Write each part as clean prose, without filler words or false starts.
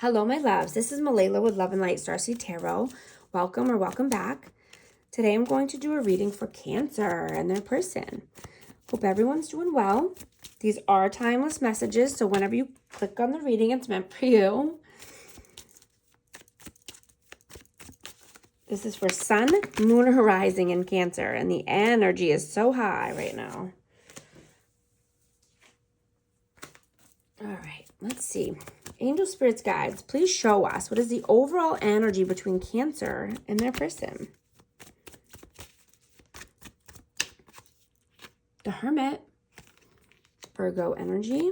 Hello, my loves. This is Malayla with Love and Light Starseed Tarot. Welcome or welcome back. Today I'm going to do a reading for Cancer and their person. Hope everyone's doing well. These are timeless messages, so whenever you click on the reading, it's meant for you. This is for Sun, Moon, or Rising in Cancer, and the energy is so high right now. All right, let's see. Angel Spirits Guides, please show us what is the overall energy between Cancer and their person. The Hermit, Virgo energy,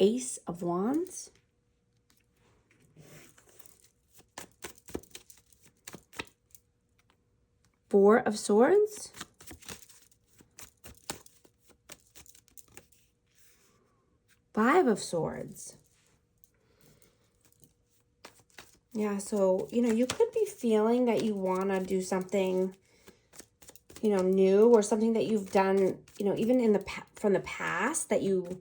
Ace of Wands, Four of Swords, Five of Swords. Yeah, so, you could be feeling that you want to do something, new, or something that you've done, even in from the past that you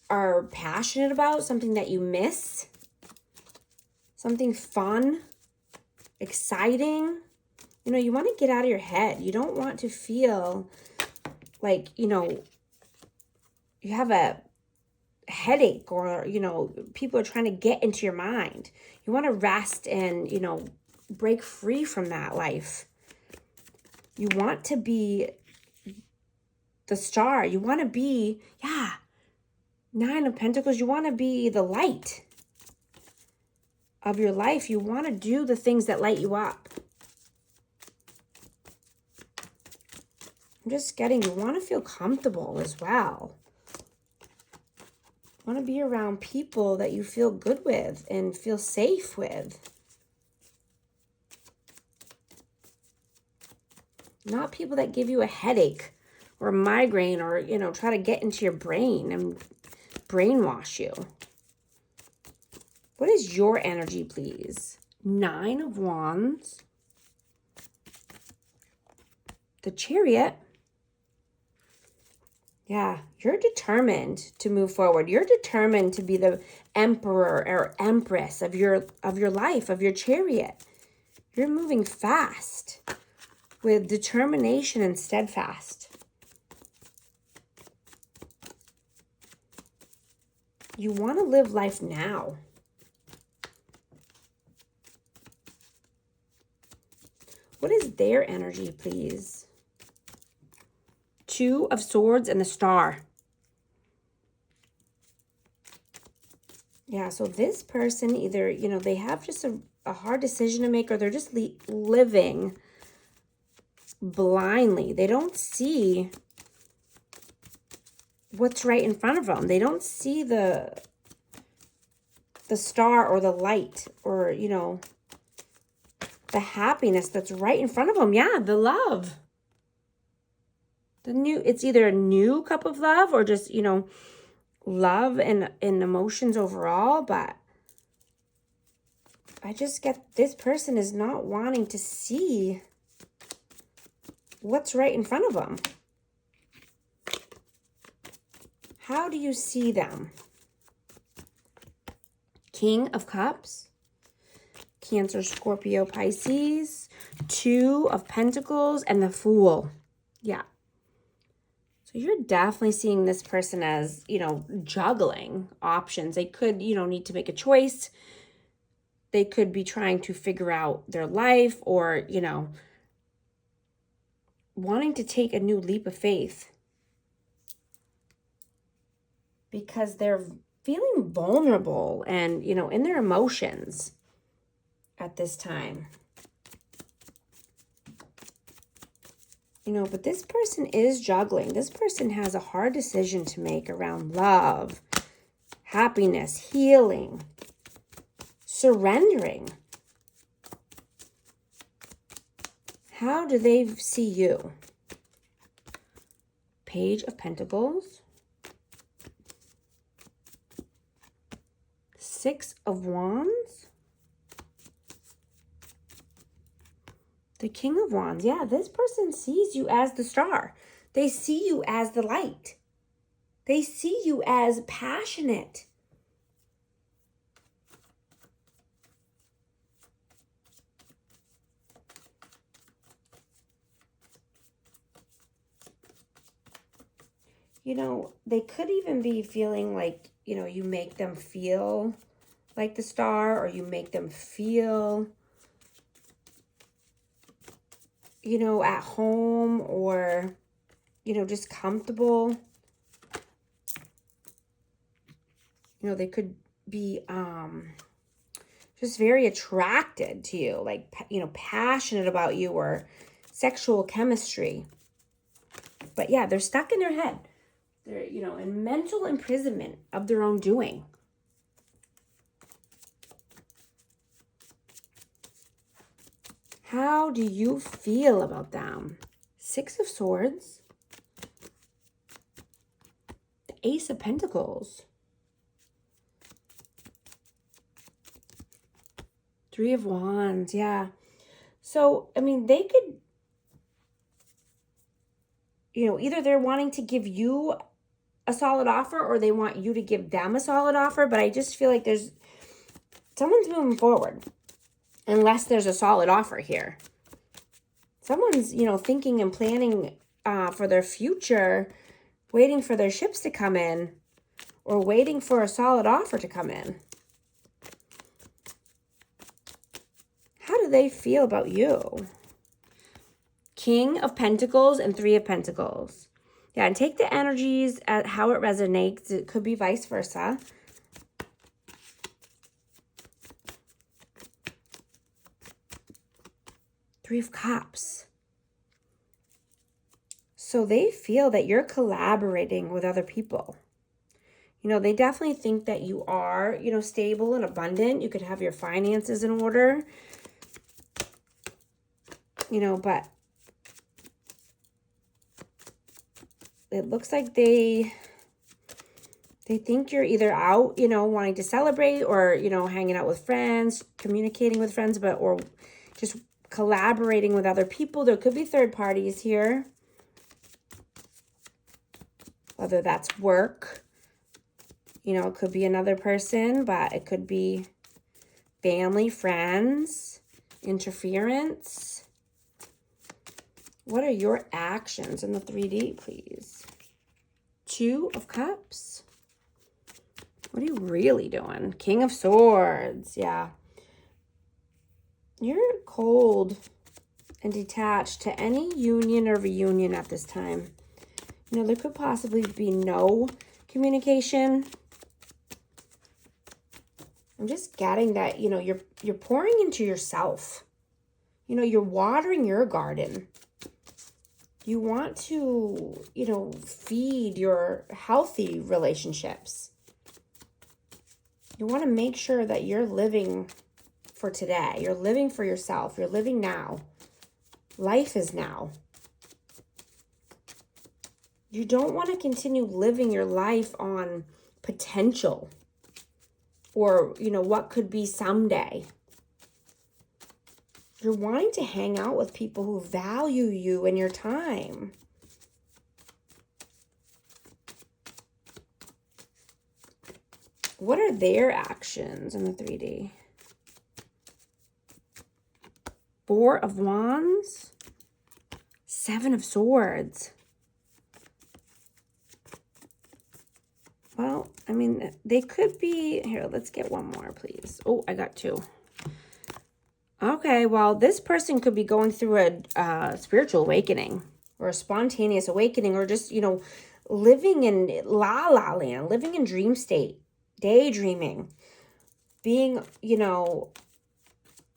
are passionate about, something that you miss, something fun, exciting. You want to get out of your head. You don't want to feel like, you have a headache or, people are trying to get into your mind. You want to rest and, break free from that life. You want to be the star. You want to be, Nine of Pentacles. You want to be the light of your life. You want to do the things that light you up. I'm just getting, you want to feel comfortable as well. You want to be around people that you feel good with and feel safe with. Not people that give you a headache or a migraine or, try to get into your brain and brainwash you. What is your energy, please? Nine of Wands. The Chariot. Yeah, you're determined to move forward. You're determined to be the emperor or empress of your life, of your chariot. You're moving fast with determination and steadfast. You want to live life now. What is their energy, please? Two of Swords and the Star. Yeah, so this person either, they have just a hard decision to make, or they're just living blindly. They don't see what's right in front of them. They don't see the star or the light or, the happiness that's right in front of them. Yeah, the love. It's either a new cup of love or just, love and emotions overall. But I just get this person is not wanting to see what's right in front of them. How do you see them? King of Cups, Cancer, Scorpio, Pisces, Two of Pentacles, and the Fool. Yeah. So you're definitely seeing this person as, juggling options. They could, need to make a choice. They could be trying to figure out their life or, wanting to take a new leap of faith because they're feeling vulnerable and, in their emotions at this time. But this person is juggling. This person has a hard decision to make around love, happiness, healing, surrendering. How do they see you? Page of Pentacles, Six of Wands, the King of Wands. Yeah, this person sees you as the star. They see you as the light. They see you as passionate. You know, they could even be feeling like, you know, you make them feel like the star, or you make them feel, you know, at home, or, you know, just comfortable. You know, they could be just very attracted to you, like, you know, passionate about you, or sexual chemistry. But yeah, they're stuck in their head. They're, you know, in mental imprisonment of their own doing. How do you feel about them? Six of Swords. The Ace of Pentacles. Three of Wands, yeah. So, I mean, they could, you know, either they're wanting to give you a solid offer, or they want you to give them a solid offer. But I just feel like someone's moving forward unless there's a solid offer here. Someone's, you know, thinking and planning for their future, waiting for their ships to come in, or waiting for a solid offer to come in. How do they feel about you? King of Pentacles and Three of Pentacles. Yeah, and take the energies at how it resonates. It could be vice versa. Three of Cups. So they feel that you're collaborating with other people. You know, they definitely think that you are, you know, stable and abundant. You could have your finances in order. You know, but it looks like they think you're either out, you know, wanting to celebrate, or, you know, hanging out with friends, communicating with friends, but, or just collaborating with other people. There could be third parties here, whether that's work, you know, it could be another person, but it could be family, friends, interference. What are your actions in the 3D, please? Two of Cups. What are you really doing? King of Swords. Yeah. You're cold and detached to any union or reunion at this time. You know, there could possibly be no communication. I'm just getting that, you know, you're pouring into yourself. You know, you're watering your garden. You want to, you know, feed your healthy relationships. You want to make sure that you're living for today. You're living for yourself. You're living now. Life is now. You don't want to continue living your life on potential, or, you know, what could be someday. You're wanting to hang out with people who value you and your time. What are their actions in the 3D? Four of Wands. Seven of Swords. Well, I mean, they could be... Here, let's get one more, please. Oh, I got two. Okay, well, this person could be going through a spiritual awakening, or a spontaneous awakening, or just, you know, living in la-la land, living in dream state, daydreaming, being, you know,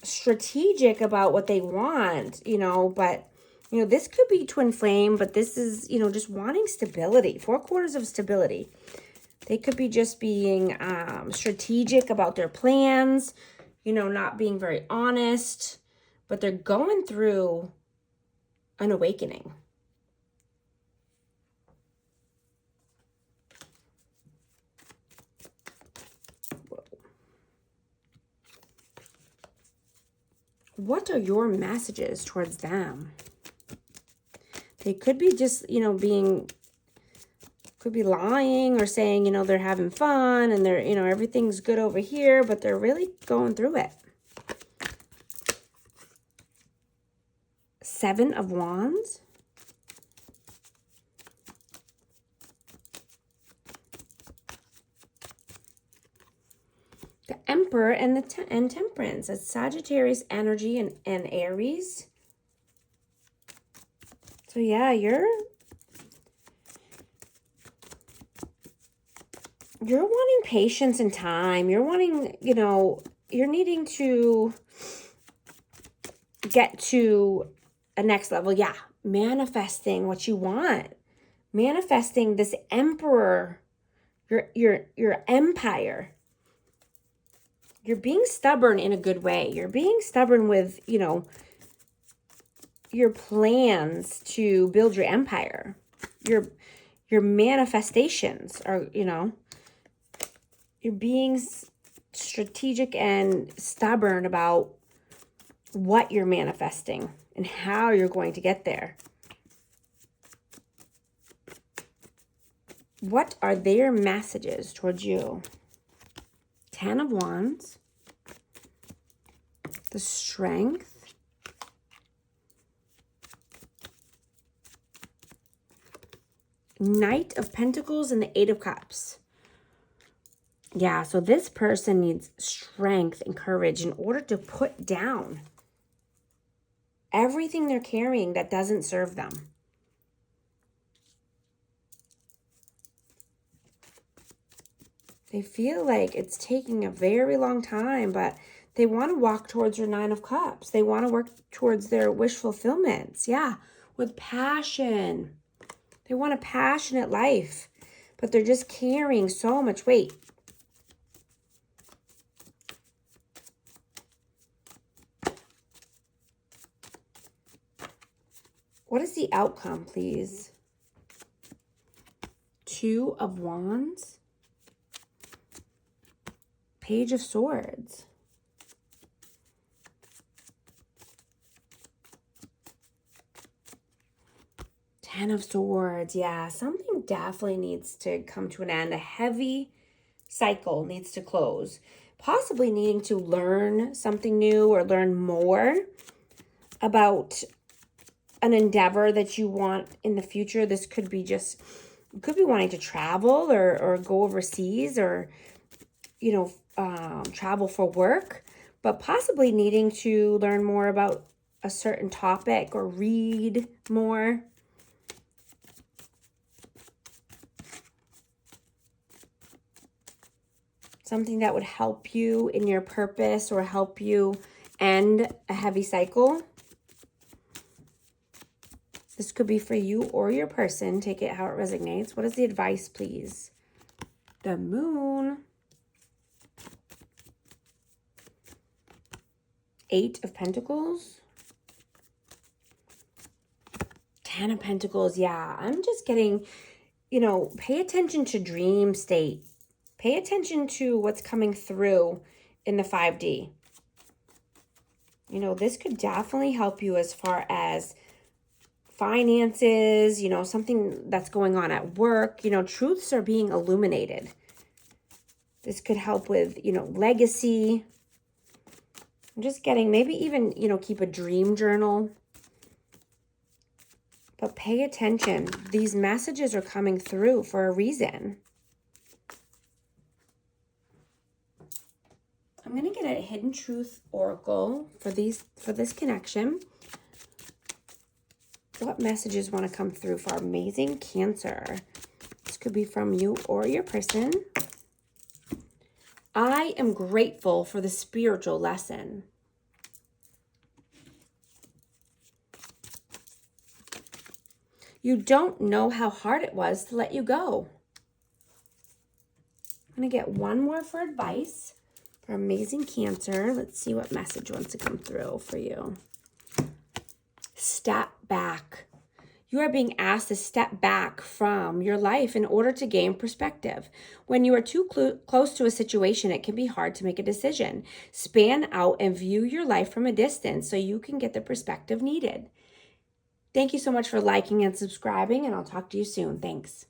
strategic about what they want, you know, but, you know, this could be twin flame, but this is, you know, just wanting stability, 4 quarters of stability. They could be just being strategic about their plans, you know, not being very honest, but they're going through an awakening. What are your messages towards them? They could be just, you know, being Could be lying or saying, you know, they're having fun and they're, you know, everything's good over here, but they're really going through it. 7 of Wands. The Emperor and the and Temperance. It's Sagittarius energy and Aries. So yeah, you're wanting patience and time. You're wanting, you know, you're needing to get to a next level. Yeah, manifesting what you want. Manifesting this emperor, your empire. You're being stubborn in a good way. You're being stubborn with, you know, your plans to build your empire. Your manifestations are, you know, you're being strategic and stubborn about what you're manifesting and how you're going to get there. What are their messages towards you? 10 of Wands. The Strength. Knight of Pentacles and the 8 of Cups. Yeah, so this person needs strength and courage in order to put down everything they're carrying that doesn't serve them. They feel like it's taking a very long time, but they want to walk towards their 9 of Cups. They want to work towards their wish fulfillments. Yeah, with passion. They want a passionate life, but they're just carrying so much weight. What is the outcome, please? 2 of Wands. Page of Swords. Ten of Swords. Yeah, something definitely needs to come to an end. A heavy cycle needs to close. Possibly needing to learn something new or learn more about an endeavor that you want in the future. This could be just, you could be wanting to travel or go overseas or, you know, travel for work, but possibly needing to learn more about a certain topic or read more. Something that would help you in your purpose or help you end a heavy cycle. This could be for you or your person. Take it how it resonates. What is the advice, please? The Moon. 8 of Pentacles. 10 of Pentacles. Yeah, I'm just getting, you know, pay attention to dream state. Pay attention to what's coming through in the 5D. You know, this could definitely help you as far as finances, you know, something that's going on at work. You know, truths are being illuminated. This could help with, you know, legacy. I'm just getting, maybe even, you know, keep a dream journal. But pay attention. These messages are coming through for a reason. I'm going to get a Hidden Truth Oracle for this connection. What messages want to come through for amazing Cancer? This could be from you or your person. I am grateful for the spiritual lesson. You don't know how hard it was to let you go. I'm going to get one more for advice for amazing Cancer. Let's see what message wants to come through for you. Step back. You are being asked to step back from your life in order to gain perspective. When you are too close to a situation, it can be hard to make a decision. Span out and view your life from a distance so you can get the perspective needed. Thank you so much for liking and subscribing, and I'll talk to you soon. Thanks.